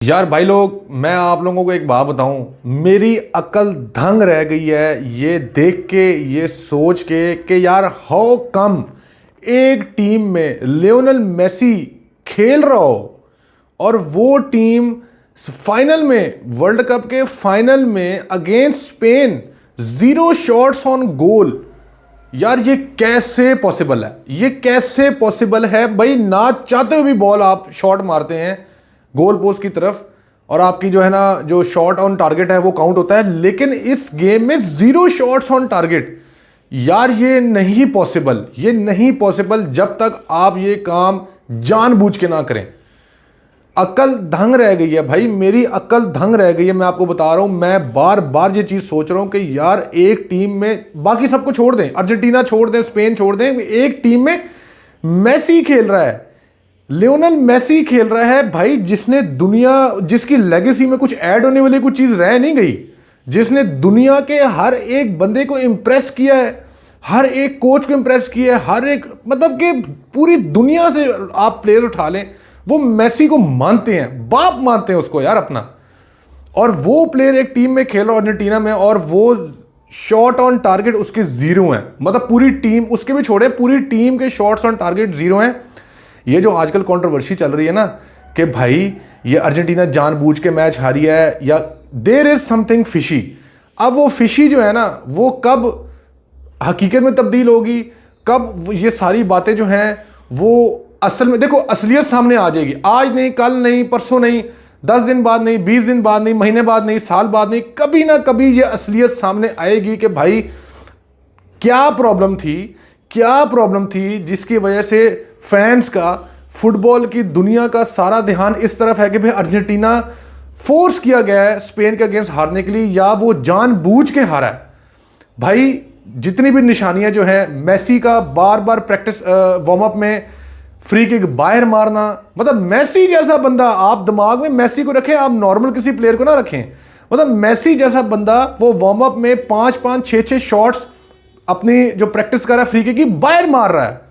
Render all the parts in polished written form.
यार भाई लोग, मैं आप लोगों को एक बात बताऊं, मेरी अकल दंग रह गई है ये देख के, ये सोच के कि यार हाउ कम एक टीम में लियोनेल मेसी खेल रहा हो और वो टीम फाइनल में, वर्ल्ड कप के फाइनल में against Spain, 0 shots on goal. यार ये कैसे पॉसिबल है? ये कैसे पॉसिबल है भाई? ना चाहते हुए भी बॉल आप शॉट मारते हैं गोल पोस्ट की तरफ और आपकी जो है ना, जो शॉट ऑन टारगेट है वो काउंट होता है, लेकिन इस गेम में 0 शॉट्स ऑन टारगेट। यार ये नहीं पॉसिबल, ये नहीं पॉसिबल जब तक आप ये काम जानबूझ के ना करें। अकल दंग रह गई है भाई, मेरी अकल दंग रह गई है। मैं आपको बता रहा हूं, मैं बार बार ये चीज सोच रहा हूं कि यार एक टीम में, बाकी सबको छोड़ दें, अर्जेंटीना छोड़ दें, स्पेन छोड़ दें, एक टीम में मेसी खेल रहा है, लियोनेल मेसी खेल रहा है भाई, जिसने दुनिया, जिसकी लेगेसी में कुछ ऐड होने वाली कुछ चीज रह नहीं गई, जिसने दुनिया के हर एक बंदे को इंप्रेस किया है, हर एक कोच को इंप्रेस किया है, हर एक, मतलब कि पूरी दुनिया से आप प्लेयर उठा लें, वो मेसी को मानते हैं, बाप मानते हैं उसको यार अपना। और वो प्लेयर एक टीम में खेल रहा है अर्जेंटीना में, और वो शॉट ऑन टारगेट उसके 0 हैं। मतलब पूरी टीम, उसके भी छोड़े, पूरी टीम के शॉट्स ऑन टारगेट 0 हैं। ये जो आजकल कंट्रोवर्सी चल रही है ना कि भाई ये अर्जेंटीना जानबूझ के मैच हारी है या देयर इज समथिंग फिशी, अब वो फिशी जो है ना वो कब हकीकत में तब्दील होगी, कब ये सारी बातें जो हैं वो असल में, देखो असलियत सामने आ जाएगी। आज नहीं, कल नहीं, परसों नहीं, 10 दिन बाद नहीं, 20 दिन बाद नहीं, महीने बाद नहीं, साल बाद नहीं, कभी ना कभी ये असलियत सामने आएगी कि भाई क्या प्रॉब्लम थी, क्या प्रॉब्लम थी जिसकी वजह से फैंस का, फुटबॉल की दुनिया का सारा ध्यान इस तरफ है कि भाई अर्जेंटीना फोर्स किया गया है स्पेन के अगेंस्ट हारने के लिए, या वो जानबूझ के हारा है। भाई जितनी भी निशानियां जो हैं, मेसी का बार बार प्रैक्टिस वार्म अप में फ्री किक बाहर मारना, मतलब मेसी जैसा बंदा, आप दिमाग में मेसी को रखें, आप नॉर्मल किसी प्लेयर को ना रखें। मतलब मेसी जैसा बंदा वो वार्म अप में 5-5, 6-6 शॉट्स अपनी जो प्रैक्टिस कर रहा है फ्री किक की, बाहर मार रहा है।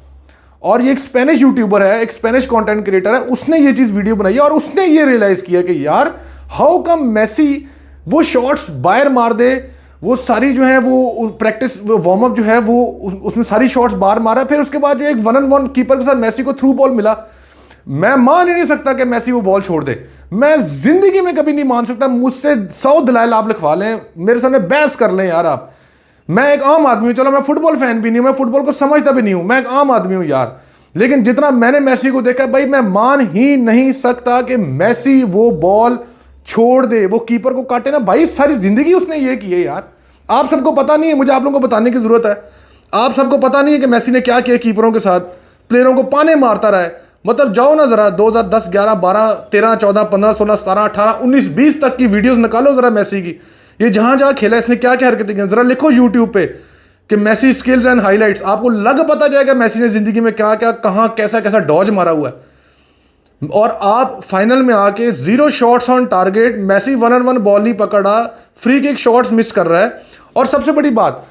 और ये एक स्पेनिश यूट्यूबर है, एक स्पेनिश कंटेंट क्रिएटर है, उसने ये चीज वीडियो बनाई है और उसने ये रियलाइज किया कि यार हाउ कम मेसी वो शॉट्स बाहर मार दे, वो सारी जो है वो प्रैक्टिस वार्म अप जो है वो उसमें सारी शॉट्स बाहर मारा। फिर उसके बाद जो एक 1-on-1 कीपर के साथ मेसी को थ्रू बॉल मिला, मैं मान ही नहीं सकता कि मेसी वो बॉल छोड़ दे। मैं जिंदगी में कभी नहीं मान सकता। मुझसे 100 दलाइल आप लिखवा लें, मेरे सामने बहस कर लें यार आप। मैं एक आम आदमी हूं, चलो मैं फुटबॉल फैन भी नहीं हूं, मैं फुटबॉल को समझता भी नहीं हूं, मैं एक आम आदमी हूं यार, लेकिन जितना मैंने मेसी को देखा भाई, मैं मान ही नहीं सकता कि मेसी वो बॉल छोड़ दे, वो कीपर को काटे ना। भाई सारी जिंदगी उसने ये की है यार। आप सबको पता नहीं है, मुझे आप लोगों को बताने की जरूरत है। आप सबको पता नहीं है कि मेसी ने क्या किया कीपरों के साथ, प्लेयरों को पाने मारता रहा है। मतलब जाओ ना जरा 2010, 11, 12, 13, 14, 15, 16, 17, 18, 19, 20 तक की वीडियोस निकालो जरा मेसी की। ये जहां जहां खेला इसने क्या क्या हरकतें की, जरा लिखो यूट्यूब पे कि मेसी स्किल्स एंड हाइलाइट्स, आपको लग पता जाएगा मेसी ने जिंदगी में क्या क्या, कहां कैसा कैसा डॉज मारा हुआ है। और आप फाइनल में आके 0 shots on target, Messi 1-on-1 ball नहीं पकड़ा, फ्री किक शॉट्स मिस कर रहा है। और सबसे बड़ी बात,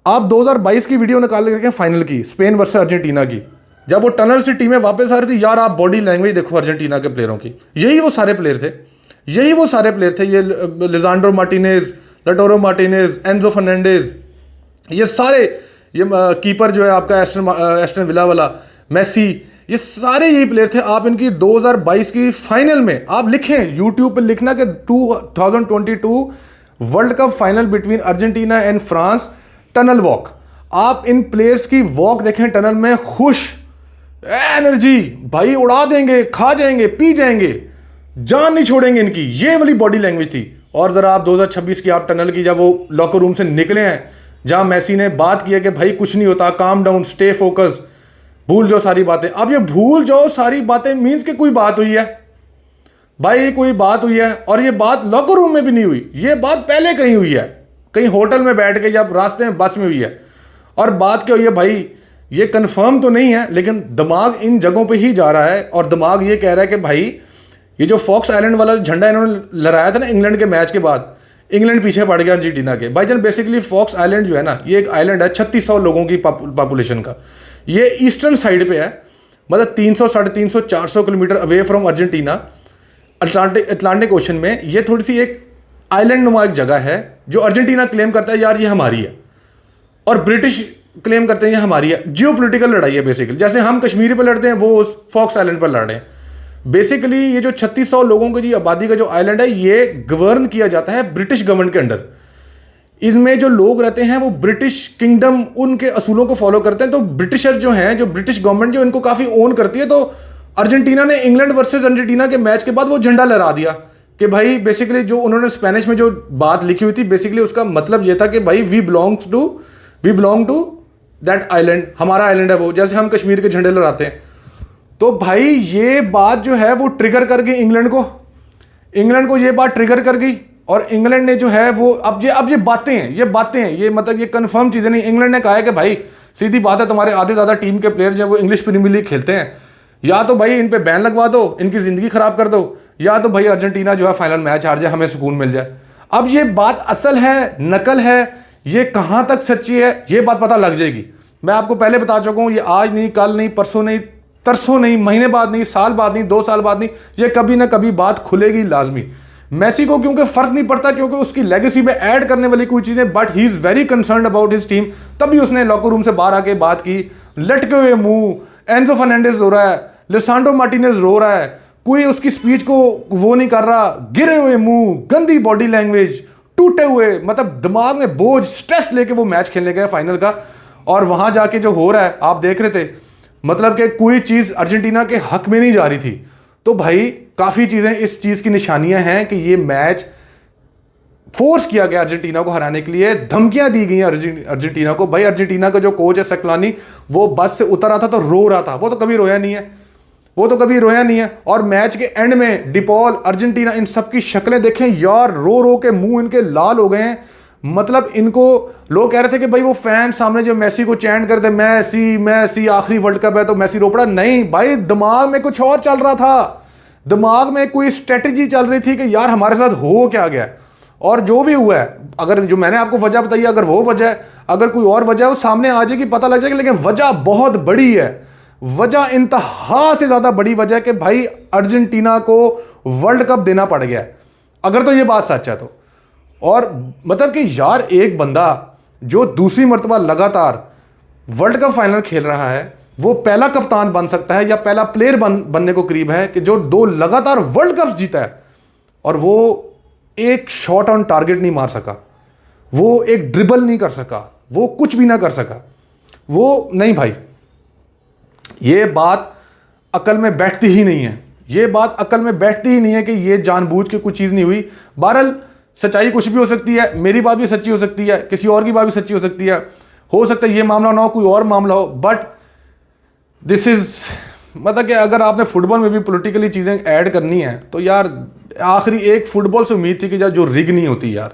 आप 2022 की वीडियो निकाल के फाइनल की, स्पेन वर्सेस अर्जेंटीना की, जब वो टनल से टीमें वापस आ रही थी, यार आप बॉडी लैंग्वेज देखो अर्जेंटीना के प्लेयरों की, यही वो सारे प्लेयर थे, यही वो सारे प्लेयर थे। ये Lisandro Martinez, Lautaro Martinez, Enzo Fernandez, ये सारे, ये कीपर जो है आपका एस्टन विला वाला, मेसी, ये सारे यही प्लेयर थे। आप इनकी 2022 की फाइनल में आप लिखें, यूट्यूब पे लिखना कि 2022 world cup final between Argentina and France, tunnel walk. आप इन प्लेयर्स की वॉक देखें टनल में, खुश एनर्जी, भाई उड़ा देंगे, खा जाएंगे, पी जाएंगे, जान नहीं छोड़ेंगे इनकी, ये वाली बॉडी लैंग्वेज थी। और जरा आप 2026 की आप टनल की, जब वो लॉकर रूम से निकले हैं, जहां मेसी ने बात की है कि भाई कुछ नहीं होता, काम डाउन, स्टे फोकस, भूल जाओ सारी बातें। अब ये भूल जाओ सारी बातें मीन्स कि कोई बात हुई है भाई, कोई बात हुई है, और ये बात लॉकर रूम में भी नहीं हुई, ये बात पहले कहीं हुई है, कहीं होटल में बैठ के, जब रास्ते में बस में हुई है। और बात क्या हुई है भाई, ये कंफर्म तो नहीं है, लेकिन दिमाग इन जगहों पे ही जा रहा है, और दिमाग ये कह रहा है कि भाई ये जो फॉक्स आइलैंड वाला झंडा इन्होंने लहराया था ना इंग्लैंड के मैच के बाद, इंग्लैंड पीछे पड़ गया अर्जेंटीना के। भाईजान बेसिकली फॉक्स आइलैंड जो है ना, ये एक आइलैंड है 3600 लोगों की पॉपुलेशन का, ये ईस्टर्न साइड पे है, मतलब 300, 350, 400 kilometre away from Argentina. Atlantic ocean में, ये थोड़ी सी एक आइलैंड नुमा एक जगह है जो अर्जेंटीना क्लेम करता है यार ये हमारी है, और ब्रिटिश क्लेम करते हैं ये हमारी है। जियो पोलिटिकल लड़ाई है बेसिकली, जैसे हम कश्मीर पर लड़ते हैं वो उस फॉक्स आइलैंड पर लड़ रहे हैं। बेसिकली ये जो 3600 लोगों की आबादी का जो आइलैंड है ये गवर्न किया जाता है ब्रिटिश गवर्नमेंट के अंडर। इनमें जो लोग रहते हैं वो ब्रिटिश किंगडम उनके असूलों को फॉलो करते हैं। तो ब्रिटिशर जो हैं, जो ब्रिटिश गवर्नमेंट जो इनको काफ़ी ओन करती है, तो अर्जेंटीना ने इंग्लैंड वर्सेस अर्जेंटीना के मैच के बाद वो झंडा लहरा दिया कि भाई बेसिकली जो उन्होंने स्पेनिश में जो बात लिखी हुई थी बेसिकली उसका मतलब ये था कि भाई we belong to that island, हमारा आइलैंड है वो, जैसे हम कश्मीर के झंडे लहराते हैं। तो भाई ये बात जो है वो ट्रिगर कर गई इंग्लैंड को ये बात ट्रिगर कर गई, और इंग्लैंड ने जो है वो अब ये बातें हैं ये मतलब ये कंफर्म चीज़ें नहीं। इंग्लैंड ने कहा है कि भाई सीधी बात है, तुम्हारे आधे ज़्यादा टीम के प्लेयर जो है वो इंग्लिश प्रीमियर लीग खेलते हैं, या तो भाई इन पे बैन लगवा दो, इनकी ज़िंदगी ख़राब कर दो, या तो भाई अर्जेंटीना जो है फाइनल मैच हार जाए, हमें सुकून मिल जाए। अब ये बात असल है नकल है, ये कहाँ तक सच्ची है ये बात पता लग जाएगी। मैं आपको पहले बता चुका हूँ, ये आज नहीं, कल नहीं, परसों नहीं, तरसों नहीं, महीने बाद नहीं, साल बाद नहीं, 2 साल बाद नहीं, ये कभी ना कभी बात खुलेगी लाजमी। मेसी को क्योंकि फर्क नहीं पड़ता, क्योंकि उसकी लेगेसी में ऐड करने वाली कोई चीज़ें, but he is very concerned about his team. तभी उसने लॉकर रूम से बाहर आके बात की, लटके हुए मुंह, एंजो फर्नांडिस रो रहा है, लिसांड्रो मार्टिनेज रो रहा है, कोई उसकी स्पीच को वो नहीं कर रहा, गिरे हुए मुंह, गंदी बॉडी लैंग्वेज, टूटे हुए, मतलब दिमाग में बोझ, स्ट्रेस लेके वो मैच खेलने गए फाइनल का। और वहां जाके जो हो रहा है आप देख रहे थे, मतलब कि कोई चीज़ अर्जेंटीना के हक में नहीं जा रही थी। तो भाई काफ़ी चीज़ें इस चीज़ की निशानियां हैं कि ये मैच फोर्स किया गया अर्जेंटीना को हराने के लिए, धमकियां दी गई अर्जेंटीना को। भाई अर्जेंटीना का जो कोच है स्कलानी, वो बस से उतर रहा था तो रो रहा था, वो तो कभी रोया नहीं है। और मैच के एंड में डिपॉल, अर्जेंटीना, इन सब की शक्लें देखें यार, रो रो के मुंह इनके लाल हो गए हैं। मतलब इनको लोग कह रहे थे कि भाई वो फैन सामने जो मेसी को चैंट करते, मैसी आखिरी वर्ल्ड कप है तो मेसी रो पड़ा, नहीं भाई, दिमाग में कुछ और चल रहा था, दिमाग में कोई स्ट्रेटजी चल रही थी कि यार हमारे साथ हो क्या गया। और जो भी हुआ है, अगर जो मैंने आपको वजह बताई, अगर वो वजह है, अगर कोई और वजह है, वो सामने आ जाएगी, पता लग जाएगी। लेकिन वजह बहुत बड़ी है, वजह इंतहा से ज्यादा बड़ी वजह है कि भाई अर्जेंटीना को वर्ल्ड कप देना पड़ गया है, अगर तो ये बात सच है तो। और मतलब कि यार एक बंदा जो दूसरी मर्तबा लगातार वर्ल्ड कप फाइनल खेल रहा है, वो पहला कप्तान बन सकता है या पहला प्लेयर बनने को करीब है कि जो 2 लगातार वर्ल्ड कप जीता है, और वो एक शॉट ऑन टारगेट नहीं मार सका, वो एक ड्रिबल नहीं कर सका, वो कुछ भी ना कर सका, वो नहीं भाई, ये बात अकल में बैठती ही नहीं है। ये बात अकल में बैठती ही नहीं है कि ये जानबूझ के कुछ चीज़ नहीं हुई। बहरहाल सच्चाई कुछ भी हो सकती है, मेरी बात भी सच्ची हो सकती है, किसी और की बात भी सच्ची हो सकता है ये मामला ना हो, कोई और मामला हो, बट दिस इज़ मतलब कि अगर आपने फुटबॉल में भी पॉलिटिकली चीज़ें ऐड करनी है तो यार आखिरी एक फुटबॉल से उम्मीद थी कि जो रिग नहीं होती यार,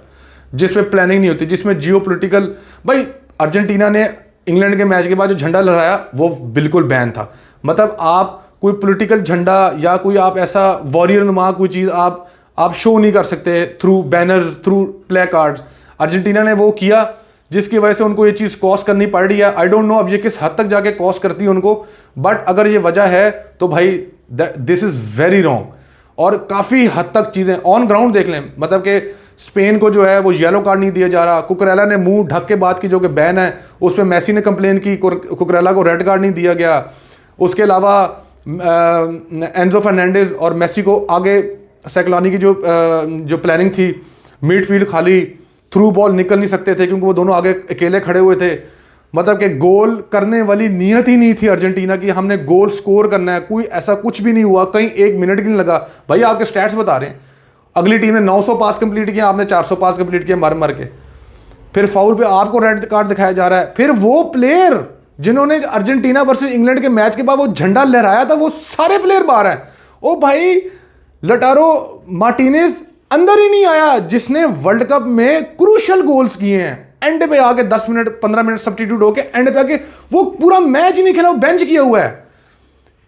जिसमें प्लानिंग नहीं होती, जिसमें जियो पोलिटिकल। भाई अर्जेंटीना ने इंग्लैंड के मैच के बाद जो झंडा लहराया वो बिल्कुल बैन था। मतलब आप कोई पॉलिटिकल झंडा या कोई आप ऐसा वॉरियर नुमा कोई चीज़ आप शो नहीं कर सकते through banners, through play cards. Argentina ने वो किया जिसकी वजह से उनको ये चीज़ कॉस्ट करनी पड़ रही है। आई डोंट नो अब ये किस हद तक जाके कॉस्ट करती है उनको, बट अगर ये वजह है तो भाई दिस इज़ वेरी रॉन्ग। और काफ़ी हद तक चीज़ें ऑन ग्राउंड देख लें, मतलब कि स्पेन को जो है वो येलो कार्ड नहीं दिया जा रहा, कुकरेला ने मुंह ढक के बात की जो कि बैन है, उस पर मैसी ने कंप्लेन की, कुकरेला को रेड कार्ड नहीं दिया गया। उसके अलावा एंजो फर्नांडिस और मेसी को आगे सेकलानी की जो प्लानिंग थी, मिडफील्ड खाली, थ्रू बॉल निकल नहीं सकते थे क्योंकि वो दोनों आगे अकेले खड़े हुए थे। मतलब कि गोल करने वाली नीयत ही नहीं थी अर्जेंटीना की, हमने गोल स्कोर करना है, कोई ऐसा कुछ भी नहीं हुआ, कहीं 1 मिनट भी नहीं लगा। भाई आपके स्टैट्स बता रहे हैं, अगली टीम ने 900 पास कंप्लीट किया, आपने 400 पास कंप्लीट किया मर के। फिर फाउल पे आपको रेड कार्ड दिखाया जा रहा है। फिर वो प्लेयर जिन्होंने अर्जेंटीना वर्सेस इंग्लैंड के मैच के बाद वो झंडा लहराया था, वो सारे प्लेयर बाहर हैं। ओ भाई लटारो मार्टिनेज अंदर ही नहीं आया, जिसने वर्ल्ड कप में क्रूशियल गोल्स किए हैं, एंड पे आके 10 मिनट 15 मिनट सब्स्टिट्यूट होके एंड पे आके वो पूरा मैच ही नहीं खेला, वो बेंच किया हुआ है।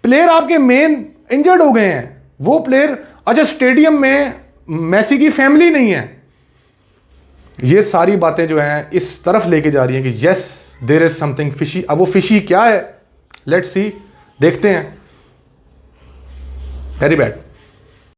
प्लेयर आपके मेन इंजर्ड हो गए हैं, वो प्लेयर, अच्छा स्टेडियम में मेसी की फैमिली नहीं है। ये सारी बातें जो हैं इस तरफ लेके जा रही हैं कि yes there is something fishy. अब वो फिशी क्या है, लेट्स सी, देखते हैं। Very bad.